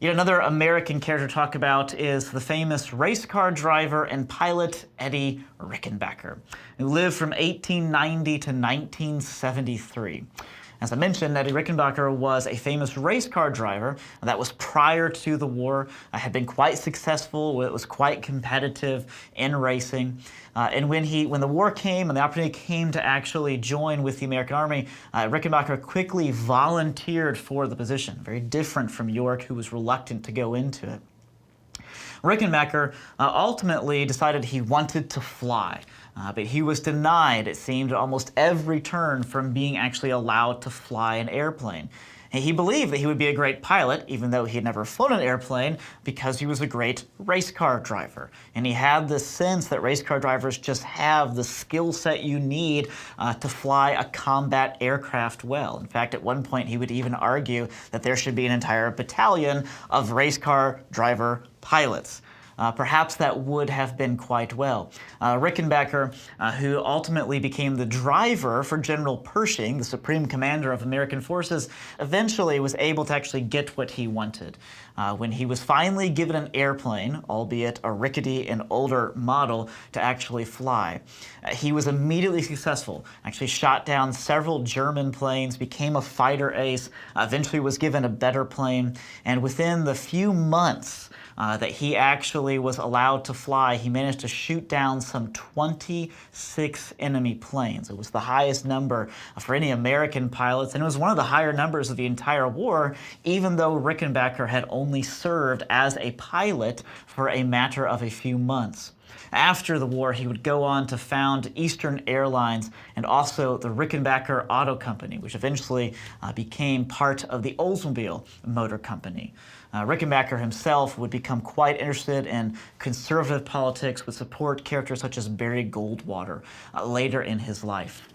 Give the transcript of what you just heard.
Yet another American character to talk about is the famous race car driver and pilot Eddie Rickenbacker, who lived from 1890 to 1973. As I mentioned, Eddie Rickenbacker was a famous race car driver that was prior to the war, had been quite successful, it was quite competitive in racing. And when the war came and the opportunity came to actually join with the American Army, Rickenbacker quickly volunteered for the position, very different from York, who was reluctant to go into it. Rickenbacker ultimately decided he wanted to fly, but he was denied, it seemed, at almost every turn from being actually allowed to fly an airplane. And he believed that he would be a great pilot, even though he had never flown an airplane, because he was a great race car driver. And he had this sense that race car drivers just have the skill set you need to fly a combat aircraft well. In fact, at one point he would even argue that there should be an entire battalion of race car driver pilots. Perhaps that would have been quite well. Rickenbacker, who ultimately became the driver for General Pershing, the supreme commander of American forces, eventually was able to actually get what he wanted. When he was finally given an airplane, albeit a rickety and older model, to actually fly, he was immediately successful, actually shot down several German planes, became a fighter ace, eventually was given a better plane, and within the few months that he actually was allowed to fly, he managed to shoot down some 26 enemy planes. It was the highest number for any American pilots, and it was one of the higher numbers of the entire war, even though Rickenbacker had only served as a pilot for a matter of a few months. After the war, he would go on to found Eastern Airlines and also the Rickenbacker Auto Company, which eventually became part of the Oldsmobile Motor Company. Rickenbacker himself would become quite interested in conservative politics, would support characters such as Barry Goldwater later in his life.